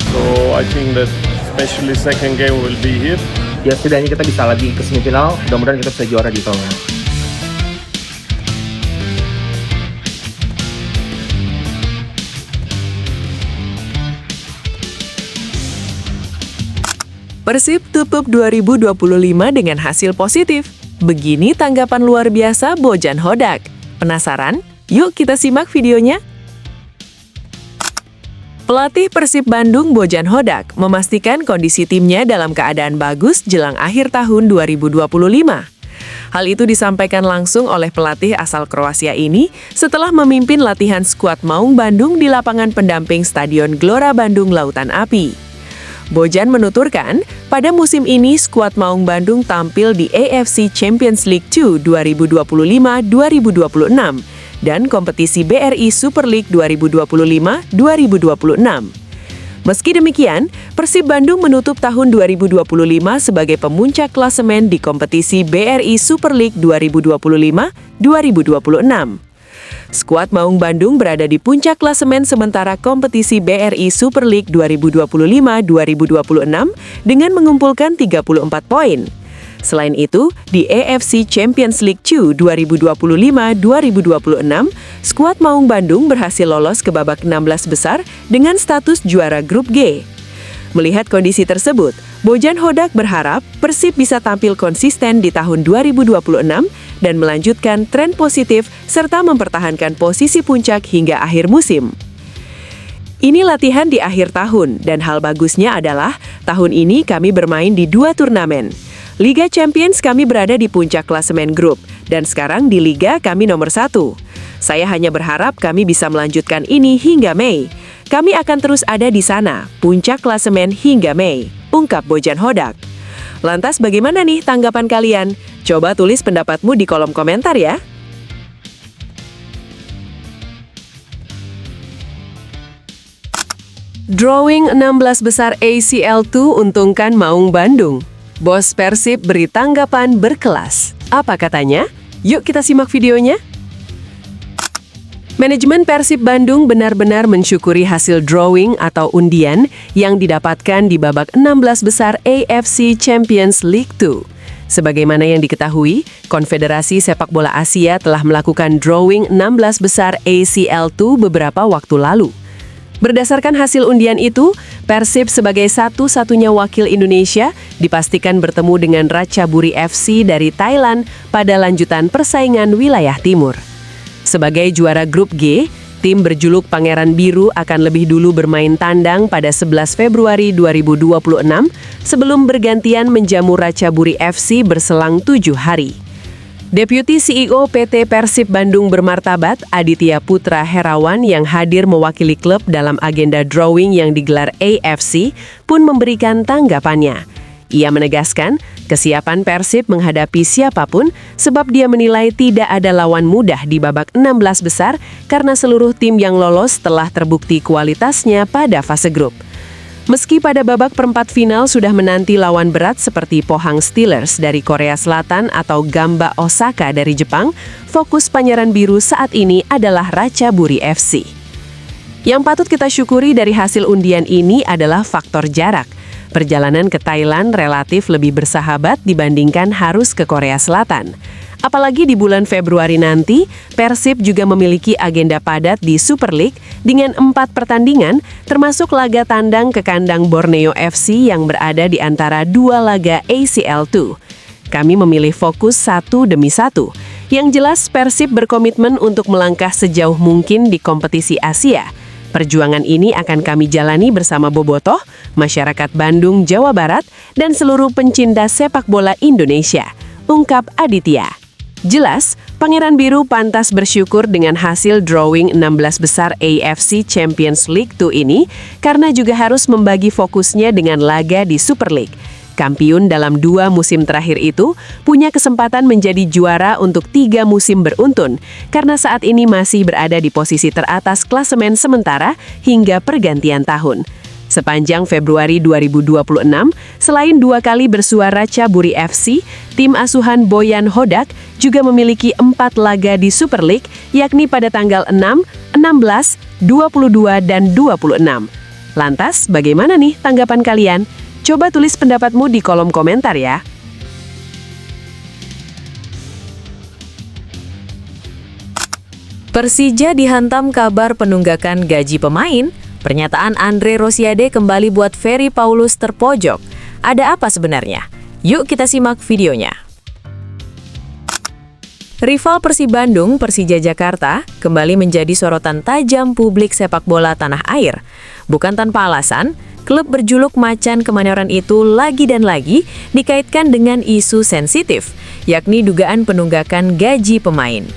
So I think that especially second game will be here. Ya setidaknya kita bisa lagi ke semifinal, mudah-mudahan kita bisa juara di tahun ini. Persib tutup 2025 dengan hasil positif. Begini tanggapan luar biasa Bojan Hodak. Penasaran? Yuk kita simak videonya. Pelatih Persib Bandung Bojan Hodak memastikan kondisi timnya dalam keadaan bagus jelang akhir tahun 2025. Hal itu disampaikan langsung oleh pelatih asal Kroasia ini setelah memimpin latihan skuad Maung Bandung di lapangan pendamping Stadion Gelora Bandung Lautan Api. Bojan menuturkan, pada musim ini skuad Maung Bandung tampil di AFC Champions League 2 2025-2026 dan kompetisi BRI Super League 2025-2026. Meski demikian, Persib Bandung menutup tahun 2025 sebagai pemuncak klasemen di kompetisi BRI Super League 2025-2026. Skuad Maung Bandung berada di puncak klasemen sementara kompetisi BRI Super League 2025-2026 dengan mengumpulkan 34 poin. Selain itu, di AFC Champions League 2 2025-2026, skuad Maung Bandung berhasil lolos ke babak 16 besar dengan status juara grup G. Melihat kondisi tersebut, Bojan Hodak berharap Persib bisa tampil konsisten di tahun 2026 dan melanjutkan tren positif serta mempertahankan posisi puncak hingga akhir musim. Ini latihan di akhir tahun dan hal bagusnya adalah tahun ini kami bermain di 2 turnamen. Liga Champions kami berada di puncak klasemen grup dan sekarang di Liga kami nomor 1. Saya hanya berharap kami bisa melanjutkan ini hingga Mei. Kami akan terus ada di sana, puncak klasemen hingga Mei, ungkap Bojan Hodak. Lantas bagaimana nih tanggapan kalian? Coba tulis pendapatmu di kolom komentar ya. Drawing 16 besar ACL2 untungkan Maung Bandung. Bos Persib beri tanggapan berkelas. Apa katanya? Yuk kita simak videonya. Manajemen Persib Bandung benar-benar mensyukuri hasil drawing atau undian yang didapatkan di babak 16 besar AFC Champions League 2. Sebagaimana yang diketahui, Konfederasi Sepak Bola Asia telah melakukan drawing 16 besar ACL2 beberapa waktu lalu. Berdasarkan hasil undian itu, Persib sebagai satu-satunya wakil Indonesia dipastikan bertemu dengan Ratchaburi FC dari Thailand pada lanjutan persaingan wilayah timur. Sebagai juara grup G, tim berjuluk Pangeran Biru akan lebih dulu bermain tandang pada 11 Februari 2026 sebelum bergantian menjamu Ratchaburi FC berselang 7 hari. Deputi CEO PT Persib Bandung Bermartabat, Aditya Putra Herawan yang hadir mewakili klub dalam agenda drawing yang digelar AFC pun memberikan tanggapannya. Ia menegaskan, kesiapan Persib menghadapi siapapun sebab dia menilai tidak ada lawan mudah di babak 16 besar karena seluruh tim yang lolos telah terbukti kualitasnya pada fase grup. Meski pada babak perempat final sudah menanti lawan berat seperti Pohang Steelers dari Korea Selatan atau Gamba Osaka dari Jepang, fokus Pangeran Biru saat ini adalah Ratchaburi FC. Yang patut kita syukuri dari hasil undian ini adalah faktor jarak. Perjalanan ke Thailand relatif lebih bersahabat dibandingkan harus ke Korea Selatan. Apalagi di bulan Februari nanti, Persib juga memiliki agenda padat di Super League dengan 4 pertandingan, termasuk laga tandang ke kandang Borneo FC yang berada di antara 2 laga ACL2. Kami memilih fokus satu demi satu. Yang jelas, Persib berkomitmen untuk melangkah sejauh mungkin di kompetisi Asia. Perjuangan ini akan kami jalani bersama Bobotoh, masyarakat Bandung, Jawa Barat, dan seluruh pencinta sepak bola Indonesia, ungkap Aditya. Jelas, Pangeran Biru pantas bersyukur dengan hasil drawing 16 besar AFC Champions League 2 ini karena juga harus membagi fokusnya dengan laga di Super League. Kampiun dalam 2 musim terakhir itu punya kesempatan menjadi juara untuk 3 musim beruntun karena saat ini masih berada di posisi teratas klasemen sementara hingga pergantian tahun. Sepanjang Februari 2026, selain 2 kali bersuara Ratchaburi FC, tim asuhan Bojan Hodak juga memiliki 4 laga di Super League, yakni pada tanggal 6, 16, 22, dan 26. Lantas, bagaimana nih tanggapan kalian? Coba tulis pendapatmu di kolom komentar ya. Persija dihantam kabar penunggakan gaji pemain, pernyataan Andre Rosiade kembali buat Ferry Paulus terpojok. Ada apa sebenarnya? Yuk kita simak videonya. Rival Persib Bandung, Persija Jakarta, kembali menjadi sorotan tajam publik sepak bola tanah air. Bukan tanpa alasan, klub berjuluk Macan Kemayoran itu lagi dan lagi dikaitkan dengan isu sensitif, yakni dugaan penunggakan gaji pemain.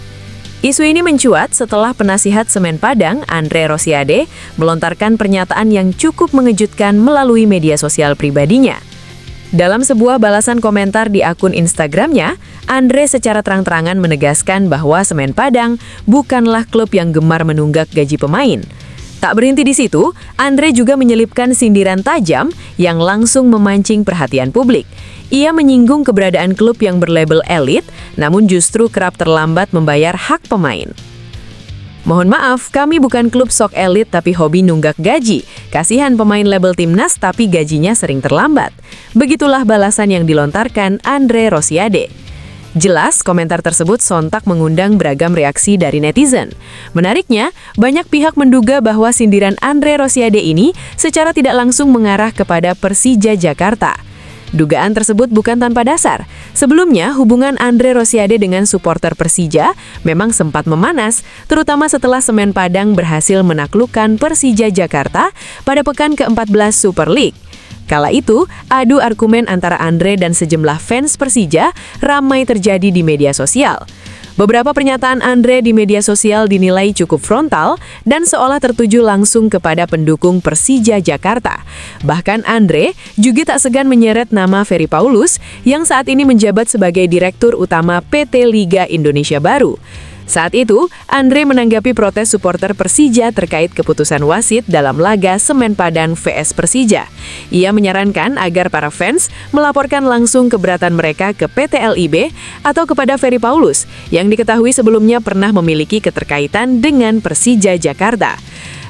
Isu ini mencuat setelah penasihat Semen Padang, Andre Rosiade, melontarkan pernyataan yang cukup mengejutkan melalui media sosial pribadinya. Dalam sebuah balasan komentar di akun Instagramnya, Andre secara terang-terangan menegaskan bahwa Semen Padang bukanlah klub yang gemar menunggak gaji pemain. Tak berhenti di situ, Andre juga menyelipkan sindiran tajam yang langsung memancing perhatian publik. Ia menyinggung keberadaan klub yang berlabel elit, namun justru kerap terlambat membayar hak pemain. Mohon maaf, kami bukan klub sok elit tapi hobi nunggak gaji. Kasihan pemain label timnas tapi gajinya sering terlambat. Begitulah balasan yang dilontarkan Andre Rosiade. Jelas, komentar tersebut sontak mengundang beragam reaksi dari netizen. Menariknya, banyak pihak menduga bahwa sindiran Andre Rosiade ini secara tidak langsung mengarah kepada Persija Jakarta. Dugaan tersebut bukan tanpa dasar. Sebelumnya, hubungan Andre Rosiade dengan supporter Persija memang sempat memanas, terutama setelah Semen Padang berhasil menaklukkan Persija Jakarta pada pekan ke-14 Super League. Kala itu, adu argumen antara Andre dan sejumlah fans Persija ramai terjadi di media sosial. Beberapa pernyataan Andre di media sosial dinilai cukup frontal dan seolah tertuju langsung kepada pendukung Persija Jakarta. Bahkan Andre juga tak segan menyeret nama Ferry Paulus yang saat ini menjabat sebagai Direktur Utama PT Liga Indonesia Baru. Saat itu, Andre menanggapi protes supporter Persija terkait keputusan wasit dalam laga Semen Padang vs Persija. Ia menyarankan agar para fans melaporkan langsung keberatan mereka ke PT LIB atau kepada Ferry Paulus, yang diketahui sebelumnya pernah memiliki keterkaitan dengan Persija Jakarta.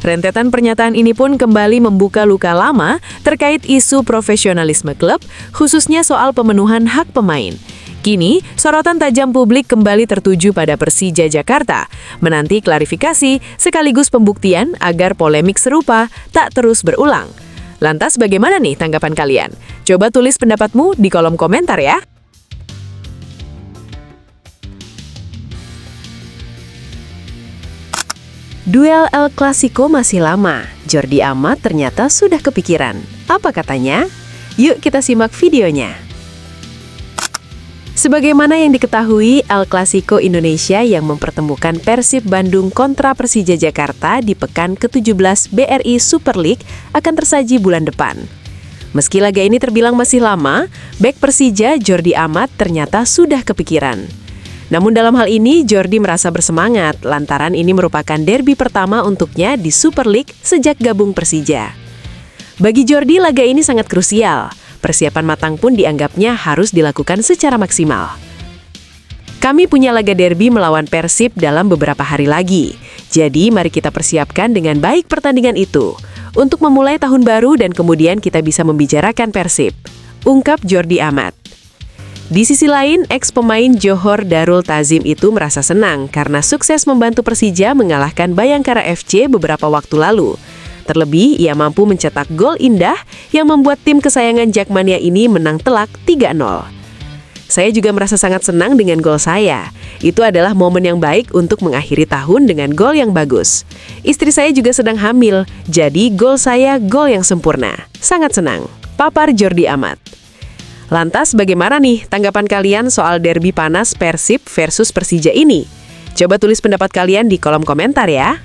Rentetan pernyataan ini pun kembali membuka luka lama terkait isu profesionalisme klub, khususnya soal pemenuhan hak pemain. Kini, sorotan tajam publik kembali tertuju pada Persija Jakarta, menanti klarifikasi sekaligus pembuktian agar polemik serupa tak terus berulang. Lantas bagaimana nih tanggapan kalian? Coba tulis pendapatmu di kolom komentar ya. Duel El Clasico masih lama, Jordi Amat ternyata sudah kepikiran. Apa katanya? Yuk kita simak videonya. Sebagaimana yang diketahui, El Clasico Indonesia yang mempertemukan Persib Bandung kontra Persija Jakarta di pekan ke-17 BRI Super League akan tersaji bulan depan. Meski laga ini terbilang masih lama, bek Persija Jordi Amat ternyata sudah kepikiran. Namun dalam hal ini, Jordi merasa bersemangat lantaran ini merupakan derby pertama untuknya di Super League sejak gabung Persija. Bagi Jordi, laga ini sangat krusial. Persiapan matang pun dianggapnya harus dilakukan secara maksimal. Kami punya laga derby melawan Persib dalam beberapa hari lagi. Jadi mari kita persiapkan dengan baik pertandingan itu untuk memulai tahun baru dan kemudian kita bisa membicarakan Persib, ungkap Jordi Amat. Di sisi lain, ex-pemain Johor Darul Tazim itu merasa senang karena sukses membantu Persija mengalahkan Bayangkara FC beberapa waktu lalu. Terlebih, ia mampu mencetak gol indah yang membuat tim kesayangan Jakmania ini menang telak 3-0. Saya juga merasa sangat senang dengan gol saya. Itu adalah momen yang baik untuk mengakhiri tahun dengan gol yang bagus. Istri saya juga sedang hamil, jadi gol saya gol yang sempurna. Sangat senang, papar Jordi Amat. Lantas bagaimana nih tanggapan kalian soal derby panas Persib versus Persija ini? Coba tulis pendapat kalian di kolom komentar ya.